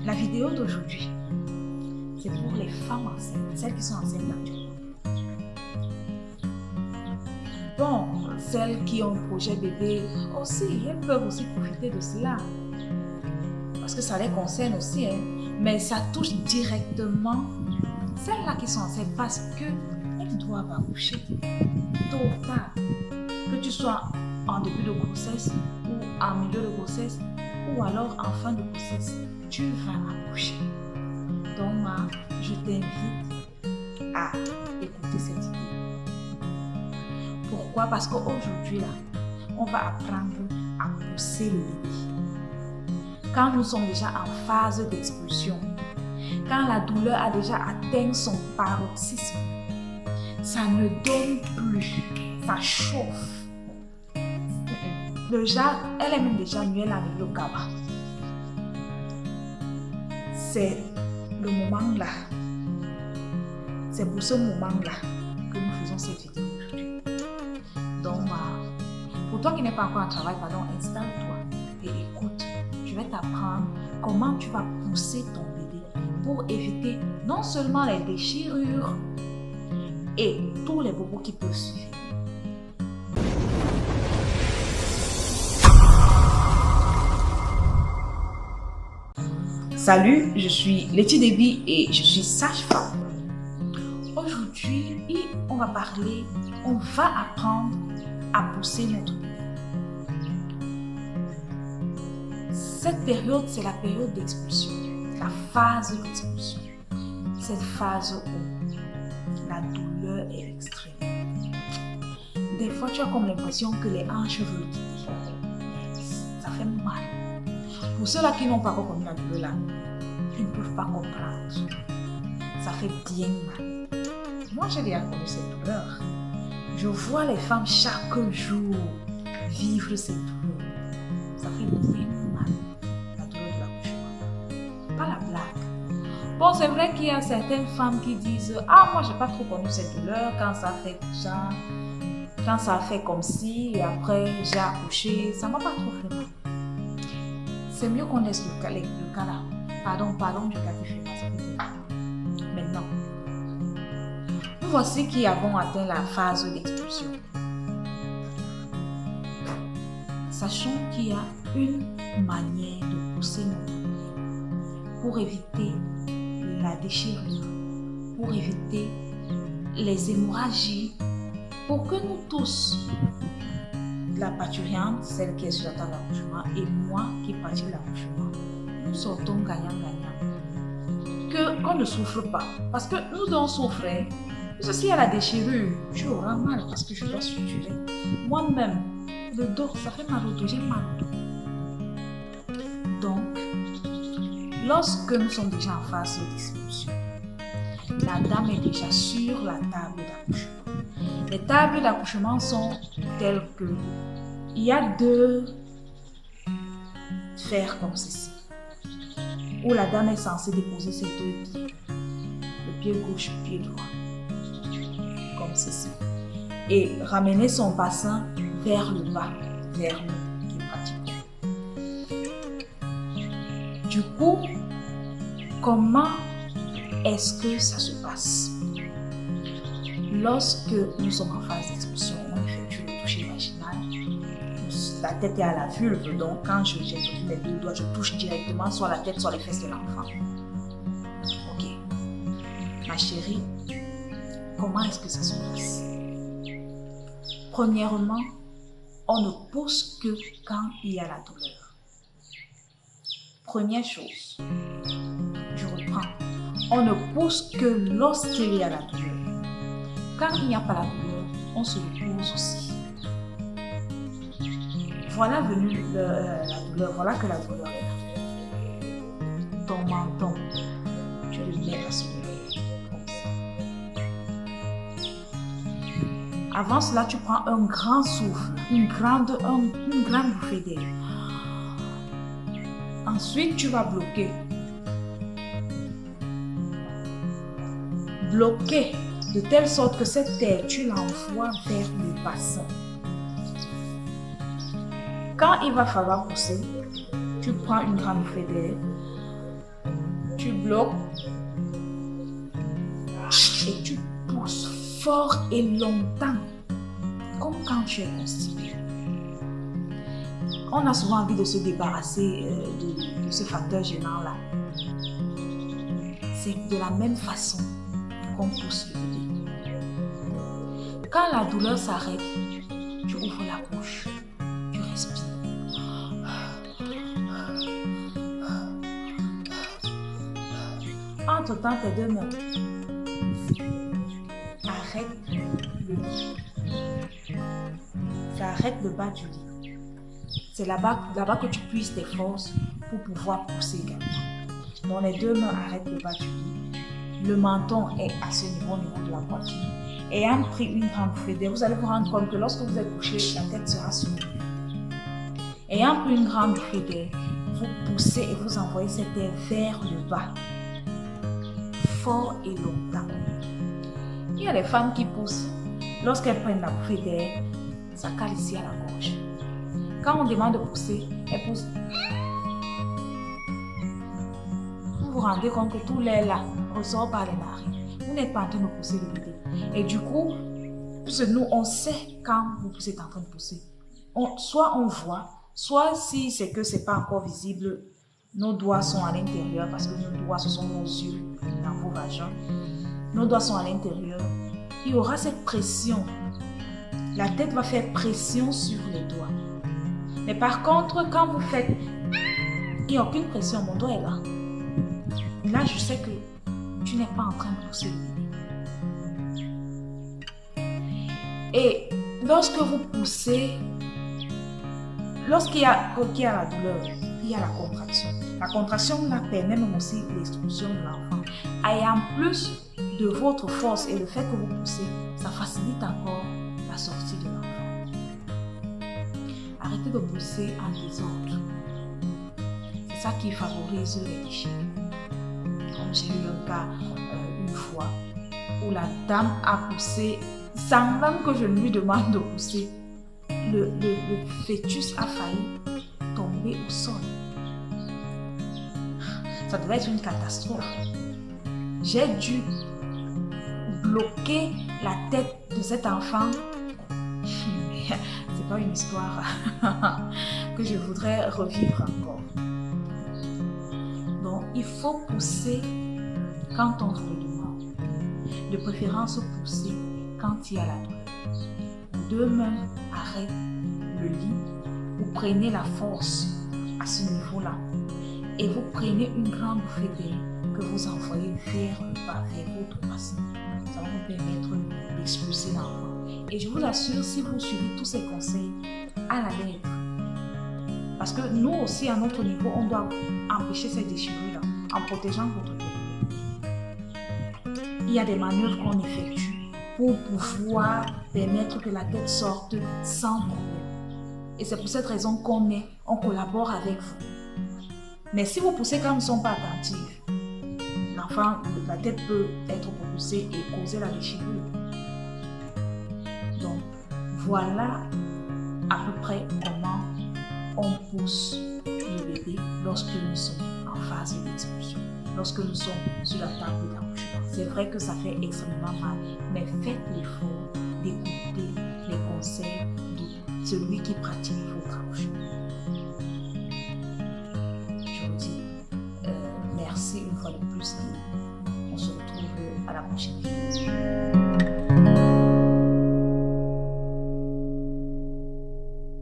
La vidéo d'aujourd'hui, c'est pour les femmes enceintes, celles qui sont enceintes actuellement. Bon, celles qui ont un projet bébé aussi, elles peuvent aussi profiter de cela. Parce que ça les concerne aussi, hein. Mais ça touche directement celles-là qui sont enceintes parce qu'elles doivent accoucher tôt ou tard. Que tu sois en début de grossesse ou en milieu de grossesse ou alors en fin de grossesse, tu vas accoucher. Donc, je t'invite à écouter cette vidéo. Pourquoi? Parce qu'aujourd'hui, là, on va apprendre à pousser le bébé. Quand nous sommes déjà en phase d'expulsion, quand la douleur a déjà atteint son paroxysme, ça ne donne plus, ça chauffe. Déjà, elle est même déjà mieux la le kaba. C'est le moment là. C'est pour ce moment là que nous faisons cette vidéo aujourd'hui. Donc, pour toi qui n'es pas encore en travail, installe-toi et écoute. Je vais t'apprendre comment tu vas pousser ton bébé pour éviter non seulement les déchirures et tous les bobos qui peuvent suivre. Salut, je suis Letty Déby et je suis sage-femme. Aujourd'hui, on va apprendre à pousser notre bébé. Cette période, c'est la période d'expulsion, la phase d'expulsion. Cette phase où la douleur est extrême. Des fois, tu as comme l'impression que les hanches veulent quitter. Ça fait mal. Pour ceux-là qui n'ont pas encore connu la douleur, là, ils ne peuvent pas comprendre. Ça fait bien mal. Moi, j'ai déjà connu cette douleur. Je vois les femmes chaque jour vivre cette douleur. Ça fait bien mal, la douleur de l'accouchement. Pas la blague. Bon, c'est vrai qu'il y a certaines femmes qui disent « Ah, moi, j'ai pas trop connu cette douleur quand ça fait ça, quand ça fait comme ci, et après, j'ai accouché, ça m'a pas trop fait mal. » C'est mieux qu'on laisse le cas là. Pardon du cas qui fait mal. Maintenant, nous voici qui avons atteint la phase d'expulsion. Sachons qu'il y a une manière de pousser notre bébé pour éviter la déchirure, pour éviter les hémorragies, pour que nous tous, la parturiente, celle qui est sur la table d'accouchement, et moi qui partis de l'accouchement, nous sortons gagnant-gagnant. Qu'on ne souffre pas. Parce que nous devons souffrir. S'il y a la déchirure, tu auras mal parce que je dois suturer. Moi-même, le dos, ça fait mal au dos, j'ai mal au dos. Donc, lorsque nous sommes déjà en phase d'expulsion, la dame est déjà sur la table d'accouchement. Les tables d'accouchement sont telles que il y a deux fers comme ceci, où la dame est censée déposer ses deux pieds, le pied gauche, le pied droit, comme ceci, et ramener son bassin vers le bas, vers le pied pratique. Du coup, comment est-ce que ça se passe? Lorsque nous sommes en phase d'expulsion, on effectue le toucher vaginal. La tête est à la vulve, donc quand j'ai posé mes deux doigts, je touche directement soit la tête, soit les fesses de l'enfant. Ok. Ma chérie, comment est-ce que ça se passe? Premièrement, on ne pousse que quand il y a la douleur. Première chose, je reprends. On ne pousse que lorsqu'il y a la douleur. Quand il n'y a pas la douleur, on se repose aussi. Voilà venue la douleur, voilà que la douleur est là. Ton menton, tu le mets à se lever comme ça. Avant cela, tu prends un grand souffle, une grande bouffée d'air. Ensuite, tu vas bloquer. Bloquer de telle sorte que cette air, tu l'envoies vers le bassin. Quand il va falloir pousser, tu prends une grande bouffée d'air tu bloques et tu pousses fort et longtemps, comme quand tu es constipé. On a souvent envie de se débarrasser de ce facteur gênant-là. C'est de la même façon qu'on pousse le bébé. Quand la douleur s'arrête, tu ouvres la bouche, tu respires. Entre-temps, tes deux mains. Arrête le lit. Ça arrête le bas du lit. C'est là-bas que tu puisses tes forces pour pouvoir pousser également. Donc les deux mains arrêtent le bas du lit. Le menton est à ce niveau, au niveau de la poitrine. Ayant pris une grande bouffée d'air, vous allez vous rendre compte que lorsque vous êtes couché, la tête sera soulevée. Ayant pris une grande bouffée d'air, vous poussez et vous envoyez cet air vers le bas. Fort et longtemps. Il y a des femmes qui poussent. Lorsqu'elles prennent la bouffée d'air, ça cale ici à la gorge. Quand on demande de pousser, elles poussent. Vous vous rendez compte que tout l'air là ressort par les narines. Vous n'êtes pas en train de pousser le bébé. Et du coup, puisque nous, on sait quand vous êtes en train de pousser. Soit on voit, soit si c'est que ce n'est pas encore visible, nos doigts sont à l'intérieur, parce que nos doigts, ce sont nos yeux dans vos vagins. Nos doigts sont à l'intérieur. Il y aura cette pression. La tête va faire pression sur les doigts. Mais par contre, quand vous faites, il n'y a aucune pression, mon doigt est là. Là, je sais que tu n'es pas en train de pousser le bébé. Et lorsque vous poussez, lorsqu'il y a la douleur, il y a la contraction. La contraction là, permet même aussi l'expulsion de l'enfant. Et en plus de votre force et le fait que vous poussez, ça facilite encore la sortie de l'enfant. Arrêtez de pousser en désordre. C'est ça qui favorise les déchets. Comme j'ai eu un cas une fois où la dame a poussé sans même que je lui demande de pousser. Le fœtus a failli tomber au sol. Ça devait être une catastrophe. J'ai dû bloquer la tête de cet enfant. C'est pas une histoire que je voudrais revivre encore. Donc, il faut pousser quand on vous le demande. De préférence, pousser quand il y a la douleur. Deux mains arrêtent le lit. Vous prenez la force à ce niveau-là. Et vous prenez une grande bouffée d'air que vous envoyez vers le bas, vers votre bassin. Ça va vous permettre d'expulser l'enfant. Et je vous assure, si vous suivez tous ces conseils à la lettre, parce que nous aussi, à notre niveau, on doit empêcher ces déchirures-là en protégeant votre bébé. Il y a des manœuvres qu'on effectue pour pouvoir permettre que la tête sorte sans problème. Et c'est pour cette raison on collabore avec vous. Mais si vous poussez quand ils ne sont pas attentifs, l'enfant, la tête peut être propulsée et causer la déchirure. Donc, voilà à peu près comment on pousse le bébé lorsque nous sommes en phase d'expulsion, lorsque nous sommes sur la table d'accouchement. C'est vrai que ça fait extrêmement mal, mais faites l'effort d'écouter les conseils de celui qui pratique votre accouchement. Merci une fois de plus et on se retrouve à la prochaine vidéo.